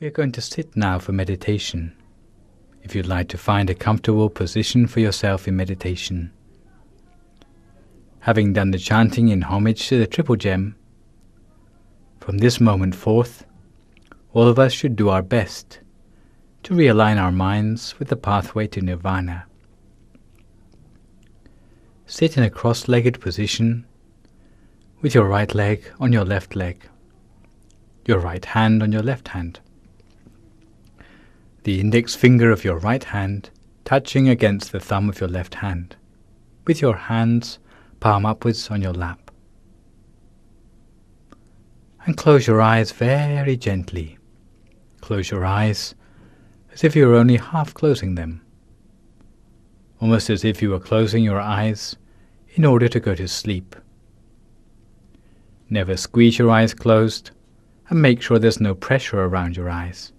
We are going to sit now for meditation. If you'd like to find a comfortable position for yourself in meditation. Having done the chanting in homage to the Triple Gem, from this moment forth, all of us should do our best to realign our minds with the pathway to Nirvana. Sit in a cross-legged position with your right leg on your left leg, your right hand on your left hand. The index finger of your right hand touching against the thumb of your left hand, with your hands palm upwards on your lap. And close your eyes very gently. Close your eyes as if you were only half closing them, almost as if you were closing your eyes in order to go to sleep. Never squeeze your eyes closed, and make sure there's no pressure around your eyes.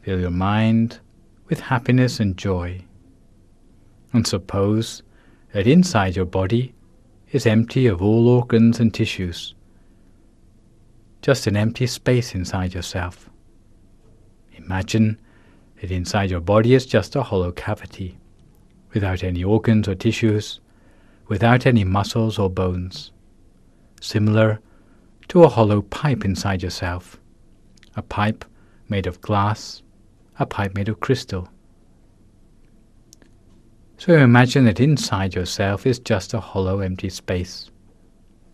Fill your mind with happiness and joy, and suppose that inside your body is empty of all organs and tissues, just an empty space inside yourself. Imagine that inside your body is just a hollow cavity, without any organs or tissues, without any muscles or bones, similar to a hollow pipe inside yourself, a pipe made of glass, a pipe made of crystal. So imagine that inside yourself is just a hollow empty space,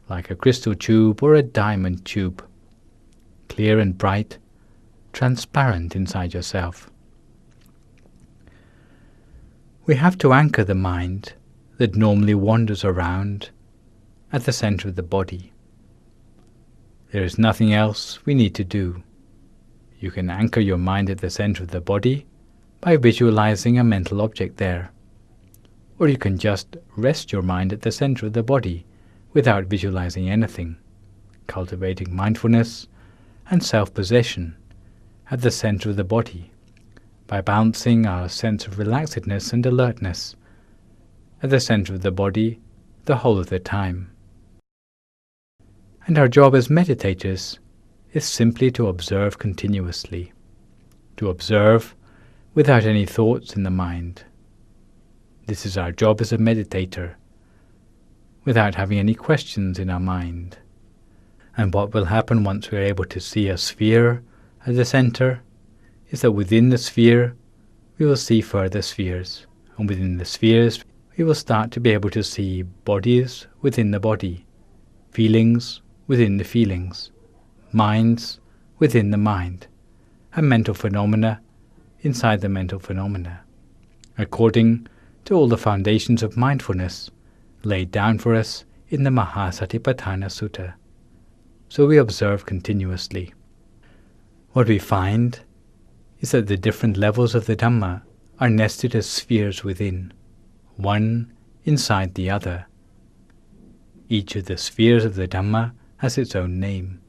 like a crystal tube or a diamond tube, clear and bright, transparent inside yourself. We have to anchor the mind that normally wanders around at the center of the body. There is nothing else we need to do. You can anchor your mind at the center of the body by visualizing a mental object there. Or you can just rest your mind at the center of the body without visualizing anything, cultivating mindfulness and self-possession at the center of the body by balancing our sense of relaxedness and alertness at the center of the body the whole of the time. And our job as meditators is simply to observe continuously, to observe without any thoughts in the mind. This is our job as a meditator, without having any questions in our mind. And what will happen once we are able to see a sphere at the center is that within the sphere we will see further spheres, and within the spheres we will start to be able to see bodies within the body, feelings within the feelings, minds within the mind, and mental phenomena inside the mental phenomena, according to all the foundations of mindfulness laid down for us in the Mahasatipatthana Sutta. So we observe continuously. What we find is that the different levels of the Dhamma are nested as spheres within, one inside the other. Each of the spheres of the Dhamma has its own name.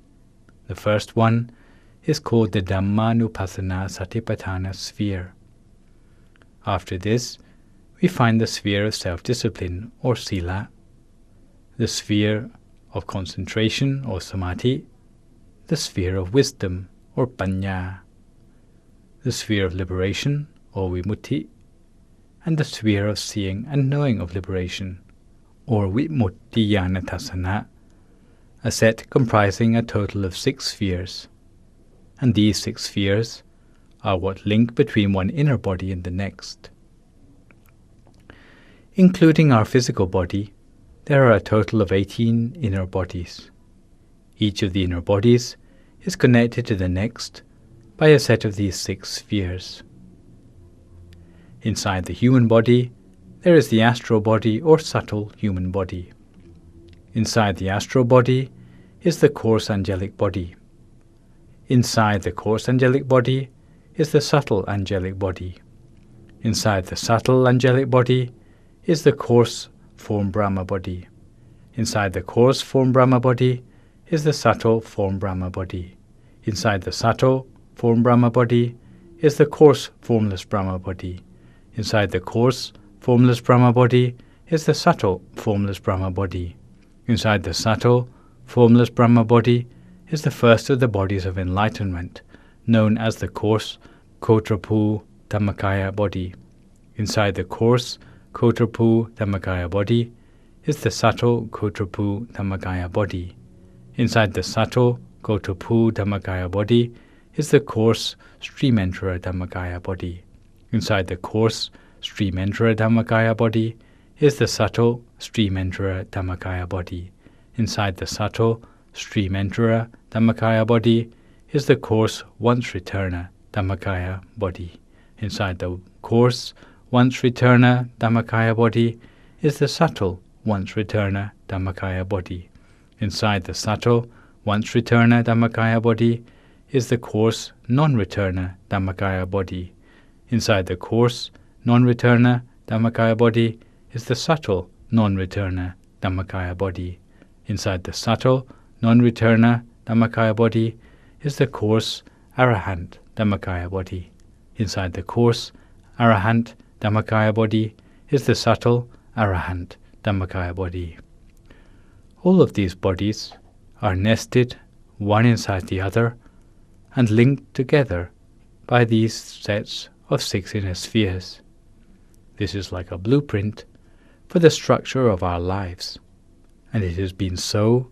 The first one is called the Dhammanupassana Satipatthana sphere. After this, we find the sphere of self-discipline, or sila, the sphere of concentration, or samadhi, the sphere of wisdom, or panya, the sphere of liberation, or vimutti, and the sphere of seeing and knowing of liberation, or vimuttiyanatasana, a set comprising a total of 6 spheres. And these 6 spheres are what link between one inner body and the next. Including our physical body, there are a total of 18 inner bodies. Each of the inner bodies is connected to the next by a set of these 6 spheres. Inside the human body, there is the astral body or subtle human body. Inside the astral body is the coarse angelic body. Inside the coarse angelic body is the subtle angelic body. Inside the subtle angelic body is the coarse form Brahma body. Inside the coarse form Brahma body is the subtle form Brahma body. Inside the subtle form Brahma body is the coarse formless Brahma body. Inside the coarse formless Brahma body is the subtle formless Brahma body. Inside the subtle formless Brahma body is the first of the bodies of enlightenment, known as the coarse Kotrapu Dhammakaya body. Inside the coarse Kotrapu Dhammakaya body is the subtle Kotrapu Dhammakaya body. Inside the subtle Kotrapu Dhammakaya body is the coarse Stream Enterer Dhammakaya body. Inside the coarse Stream Enterer Dhammakaya body is the subtle Stream Enterer Dhammakaya body. Inside the subtle Stream Enterer Dhammakaya body is the coarse Once Returner Dhammakaya body. Inside the coarse Once Returner Dhammakaya body is the subtle Once Returner Dhammakaya body. Inside the subtle Once Returner Dhammakaya body is the coarse Non-Returner Dhammakaya body. Inside the coarse Non-Returner Dhammakaya body is the subtle Non-Returner Dhammakaya body. Inside the subtle Non-Returner Dhammakaya body is the coarse Arahant Dhammakaya body. Inside the coarse Arahant Dhammakaya body is the subtle Arahant Dhammakaya body. All of these bodies are nested one inside the other and linked together by these sets of 6 inner spheres. This is like a blueprint for the structure of our lives, and it has been so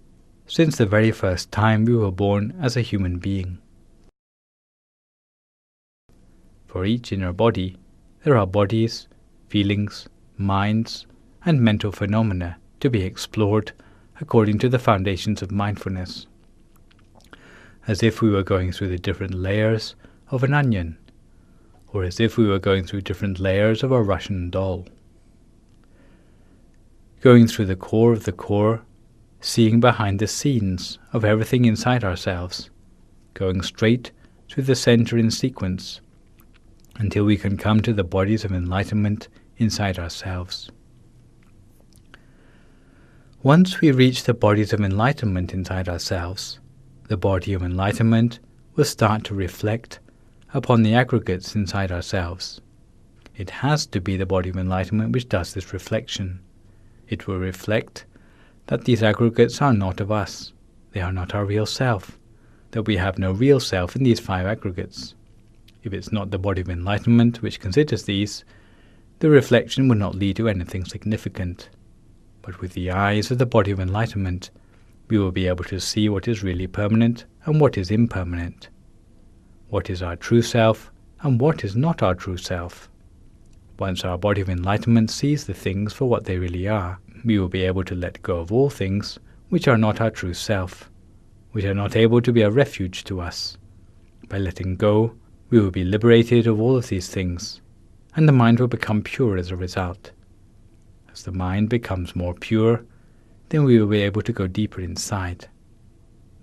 since the very first time we were born as a human being. For each inner body, there are bodies, feelings, minds, and mental phenomena to be explored according to the foundations of mindfulness, as if we were going through the different layers of an onion, or as if we were going through different layers of a Russian doll. Going through the core of the core, seeing behind the scenes of everything inside ourselves, going straight through the center in sequence, until we can come to the bodies of enlightenment inside ourselves. Once we reach the bodies of enlightenment inside ourselves, the body of enlightenment will start to reflect upon the aggregates inside ourselves. It has to be the body of enlightenment which does this reflection. It will reflect that these aggregates are not of us, they are not our real self, that we have no real self in these 5 aggregates. If it's not the body of enlightenment which considers these, the reflection will not lead to anything significant. But with the eyes of the body of enlightenment, we will be able to see what is really permanent and what is impermanent, what is our true self and what is not our true self. Once our body of enlightenment sees the things for what they really are, we will be able to let go of all things which are not our true self, which are not able to be a refuge to us. By letting go, we will be liberated of all of these things, and the mind will become pure as a result. As the mind becomes more pure, then we will be able to go deeper inside.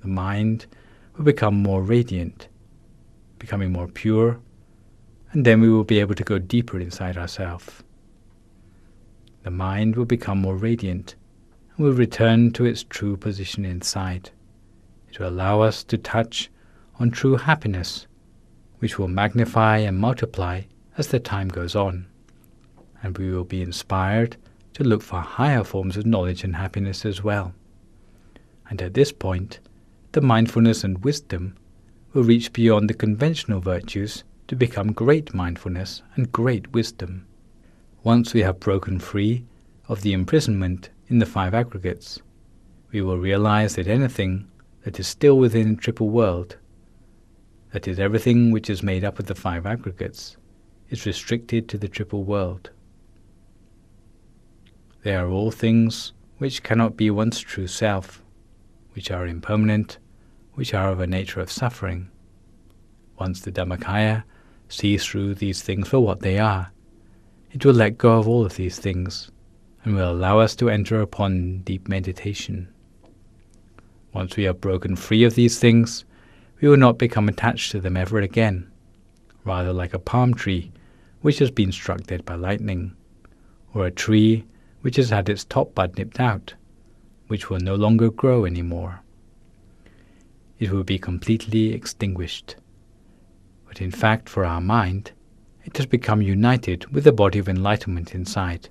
The mind will become more radiant, becoming more pure, and then we will be able to go deeper inside ourselves. The mind will become more radiant and will return to its true position inside. It will allow us to touch on true happiness, which will magnify and multiply as the time goes on, and we will be inspired to look for higher forms of knowledge and happiness as well. And at this point, the mindfulness and wisdom will reach beyond the conventional virtues to become great mindfulness and great wisdom. Once we have broken free of the imprisonment in the 5 aggregates, we will realize that anything that is still within the triple world, that is everything which is made up of the 5 aggregates, is restricted to the triple world. They are all things which cannot be one's true self, which are impermanent, which are of a nature of suffering. Once the Dhammakaya sees through these things for what they are, it will let go of all of these things and will allow us to enter upon deep meditation. Once we have broken free of these things, we will not become attached to them ever again, rather like a palm tree which has been struck dead by lightning, or a tree which has had its top bud nipped out, which will no longer grow anymore. It will be completely extinguished. But in fact, for our mind, it has become united with the body of enlightenment inside,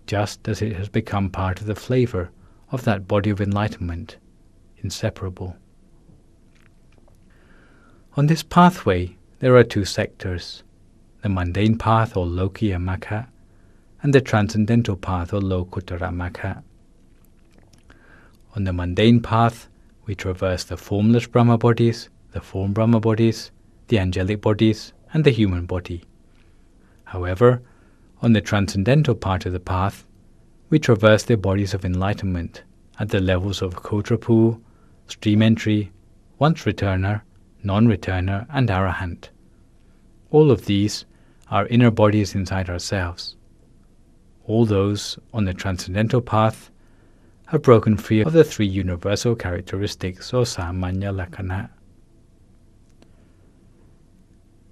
just as it has become part of the flavor of that body of enlightenment, inseparable. On this pathway, there are two sectors, the mundane path or Lokiya Magga, and the transcendental path or Lokuttara Magga. On the mundane path, we traverse the formless Brahma bodies, the form Brahma bodies, the angelic bodies, and the human body. However, on the transcendental part of the path, we traverse the bodies of enlightenment at the levels of Kotrapu, stream entry, once returner, non-returner, and arahant. All of these are inner bodies inside ourselves. All those on the transcendental path have broken free of the three universal characteristics or samanya lakkhana.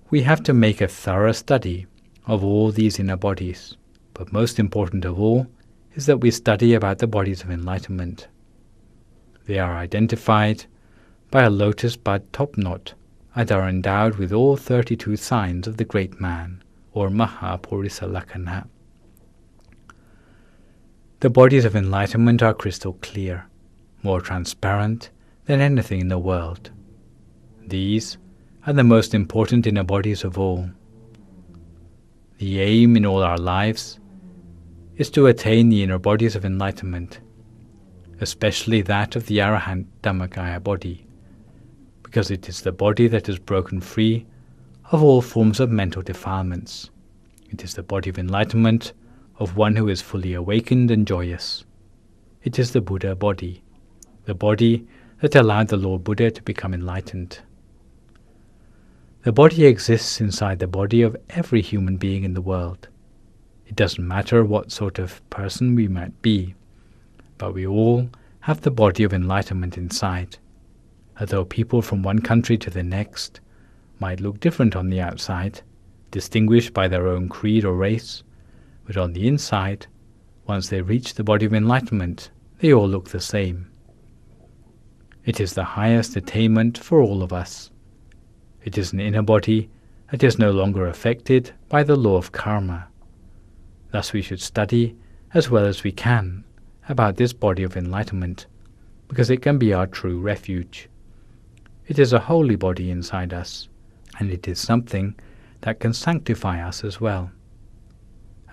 We have to make a thorough study of all these inner bodies, but most important of all is that we study about the bodies of enlightenment. They are identified by a lotus bud top knot and are endowed with all 32 signs of the great man, or Mahapurisa Lakkhana. The bodies of enlightenment are crystal clear, more transparent than anything in the world. These are the most important inner bodies of all. The aim in all our lives is to attain the inner bodies of enlightenment, especially that of the Arahant Dhammakaya body, because it is the body that is broken free of all forms of mental defilements. It is the body of enlightenment of one who is fully awakened and joyous. It is the Buddha body, the body that allowed the Lord Buddha to become enlightened. The body exists inside the body of every human being in the world. It doesn't matter what sort of person we might be, but we all have the body of enlightenment inside. Although people from one country to the next might look different on the outside, distinguished by their own creed or race, but on the inside, once they reach the body of enlightenment, they all look the same. It is the highest attainment for all of us. It is an inner body that is no longer affected by the law of karma. Thus we should study as well as we can about this body of enlightenment, because it can be our true refuge. It is a holy body inside us, and it is something that can sanctify us as well.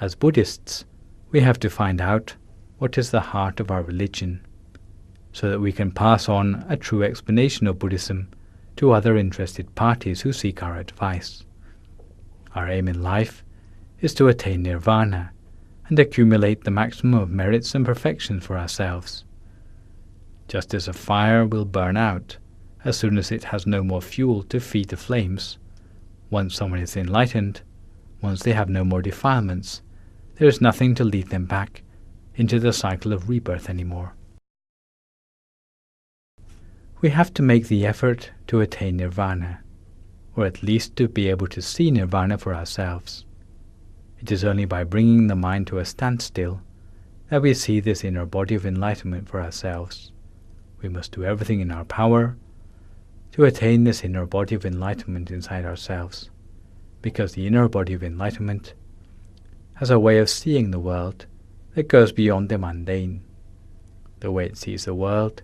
As Buddhists, we have to find out what is the heart of our religion, so that we can pass on a true explanation of Buddhism to other interested parties who seek our advice. Our aim in life is to attain nirvana and accumulate the maximum of merits and perfections for ourselves. Just as a fire will burn out as soon as it has no more fuel to feed the flames, once someone is enlightened, once they have no more defilements, there is nothing to lead them back into the cycle of rebirth anymore. We have to make the effort to attain nirvana, or at least to be able to see nirvana for ourselves. It is only by bringing the mind to a standstill that we see this inner body of enlightenment for ourselves. We must do everything in our power to attain this inner body of enlightenment inside ourselves, because the inner body of enlightenment has a way of seeing the world that goes beyond the mundane. The way it sees the world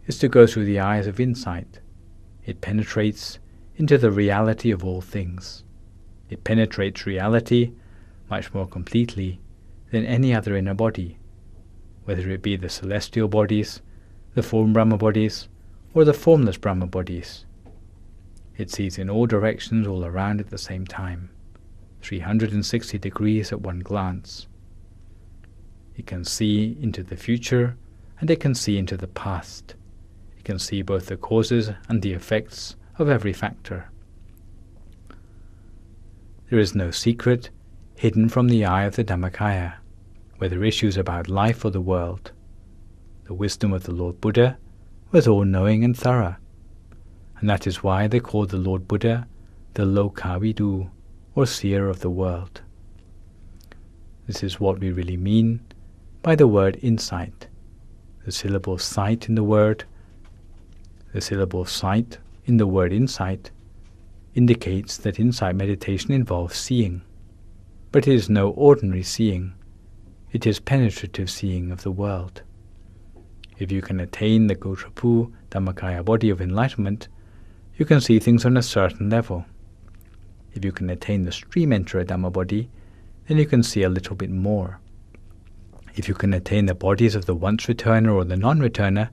is to go through the eyes of insight. It penetrates into the reality of all things. It penetrates reality much more completely than any other inner body, whether it be the celestial bodies, the form Brahma bodies, or the formless Brahma bodies. It sees in all directions all around at the same time, 360 degrees at one glance. It can see into the future and it can see into the past. It can see both the causes and the effects of every factor. There is no secret hidden from the eye of the Dhammakaya, whether issues about life or the world. The wisdom of the Lord Buddha was all-knowing and thorough, and that is why they call the Lord Buddha the Lokavidu, or seer of the world. This is what we really mean by the word insight. The syllable sight in the word insight indicates that insight meditation involves seeing, but it is no ordinary seeing. It is penetrative seeing of the world. If you can attain the Gotrapu Dhammakaya body of enlightenment, you can see things on a certain level. If you can attain the stream enterer Dhamma body, then you can see a little bit more. If you can attain the bodies of the once-returner or the non-returner,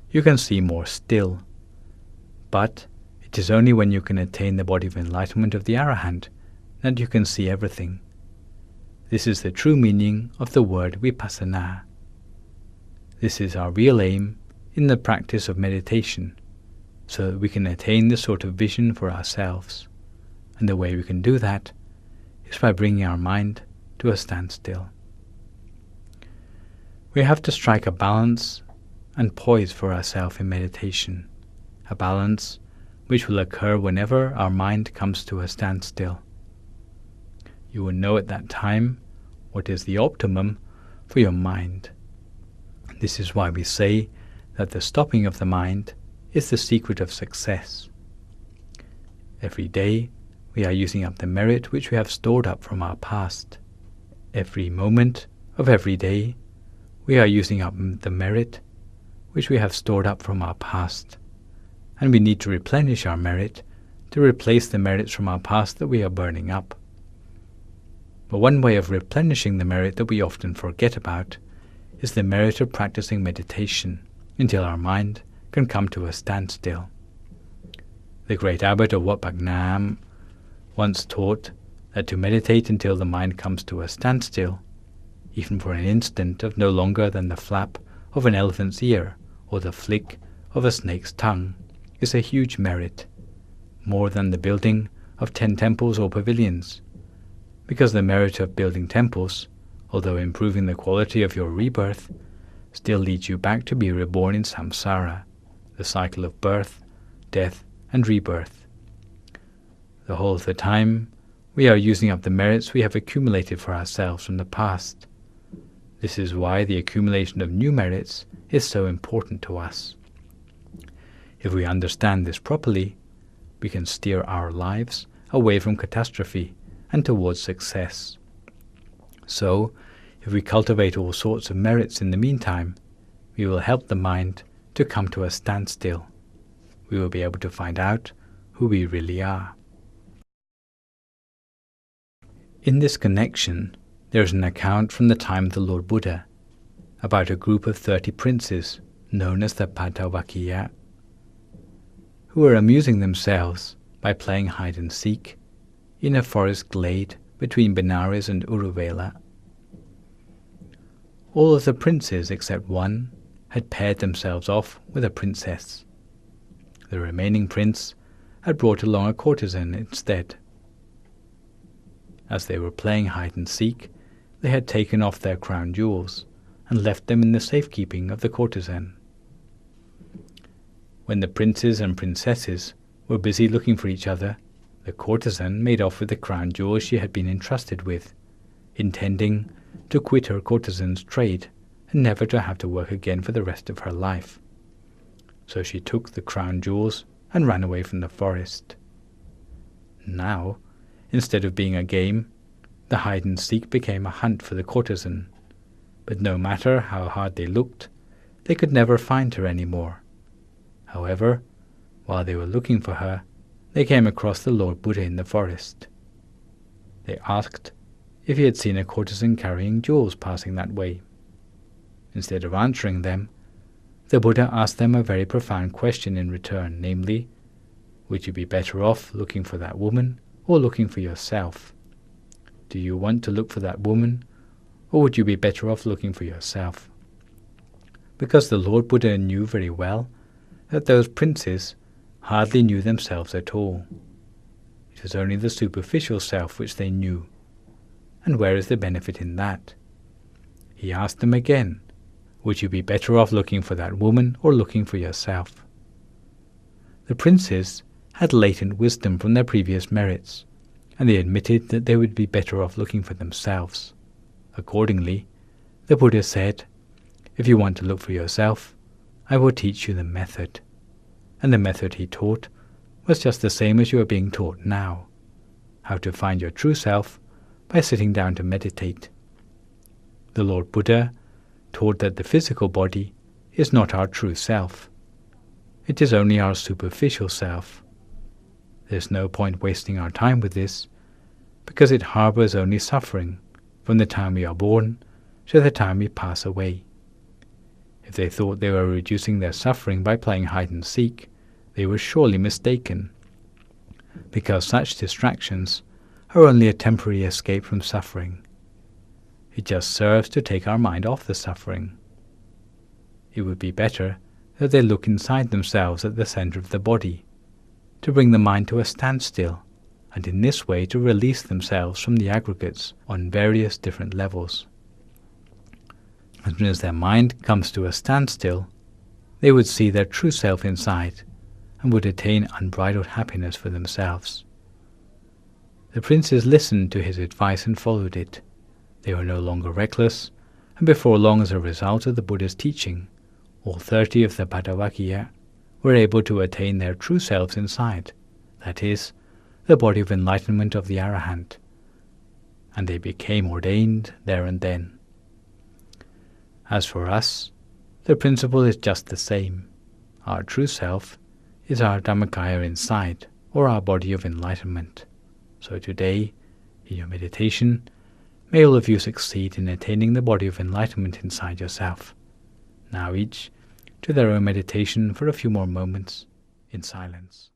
you can see more still. But it is only when you can attain the body of enlightenment of the Arahant that you can see everything. This is the true meaning of the word vipassana. This is our real aim in the practice of meditation, so that we can attain this sort of vision for ourselves. And the way we can do that is by bringing our mind to a standstill. We have to strike a balance and poise for ourselves in meditation, a balance which will occur whenever our mind comes to a standstill. You will know at that time what is the optimum for your mind. This is why we say that the stopping of the mind is the secret of success. Every day we are using up the merit which we have stored up from our past. Every moment of every day we are using up the merit which we have stored up from our past, and we need to replenish our merit to replace the merits from our past that we are burning up. But one way of replenishing the merit that we often forget about is the merit of practicing meditation until our mind can come to a standstill. The great abbot of Wat Bak Nam once taught that to meditate until the mind comes to a standstill, even for an instant of no longer than the flap of an elephant's ear or the flick of a snake's tongue, is a huge merit, more than the building of 10 temples or pavilions, because the merit of building temples, although improving the quality of your rebirth, still leads you back to be reborn in samsara, the cycle of birth, death, and rebirth. The whole of the time, we are using up the merits we have accumulated for ourselves from the past. This is why the accumulation of new merits is so important to us. If we understand this properly, we can steer our lives away from catastrophe and towards success. So, if we cultivate all sorts of merits in the meantime, we will help the mind to come to a standstill. We will be able to find out who we really are. In this connection, there is an account from the time of the Lord Buddha about a group of 30 princes known as the Patavakiya, who were amusing themselves by playing hide and seek in a forest glade between Benares and Uruvela. All of the princes except one had paired themselves off with a princess. The remaining prince had brought along a courtesan instead. As they were playing hide and seek, they had taken off their crown jewels and left them in the safekeeping of the courtesan. When the princes and princesses were busy looking for each other, the courtesan made off with the crown jewels she had been entrusted with, intending to quit her courtesan's trade and never to have to work again for the rest of her life. So she took the crown jewels and ran away from the forest. Now, instead of being a game, the hide-and-seek became a hunt for the courtesan, but no matter how hard they looked, they could never find her any more. However, while they were looking for her, they came across the Lord Buddha in the forest. They asked if he had seen a courtesan carrying jewels passing that way. Instead of answering them, the Buddha asked them a very profound question in return, namely, would you be better off looking for that woman or looking for yourself? Do you want to look for that woman, or would you be better off looking for yourself? Because the Lord Buddha knew very well that those princes hardly knew themselves at all. It was only the superficial self which they knew. And where is the benefit in that? He asked them again, would you be better off looking for that woman or looking for yourself? The princes had latent wisdom from their previous merits, and they admitted that they would be better off looking for themselves. Accordingly, the Buddha said, if you want to look for yourself, I will teach you the method. And the method he taught was just the same as you are being taught now, how to find your true self by sitting down to meditate. The Lord Buddha taught that the physical body is not our true self. It is only our superficial self, There's no point wasting our time with this, because it harbors only suffering from the time we are born to the time we pass away. If they thought they were reducing their suffering by playing hide and seek, they were surely mistaken, because such distractions are only a temporary escape from suffering. It just serves to take our mind off the suffering. It would be better that they look inside themselves at the center of the body, to bring the mind to a standstill, and in this way to release themselves from the aggregates on various different levels. As soon as their mind comes to a standstill, they would see their true self inside, and would attain unbridled happiness for themselves. The princes listened to his advice and followed it. They were no longer reckless, and before long, as a result of the Buddha's teaching, all 30 of the Bhattacharya were able to attain their true selves inside, that is, the body of enlightenment of the Arahant, and they became ordained there and then. As for us, the principle is just the same. Our true self is our Dhammakaya inside, or our body of enlightenment. So today, in your meditation, may all of you succeed in attaining the body of enlightenment inside yourself. Now each to their own meditation for a few more moments in silence.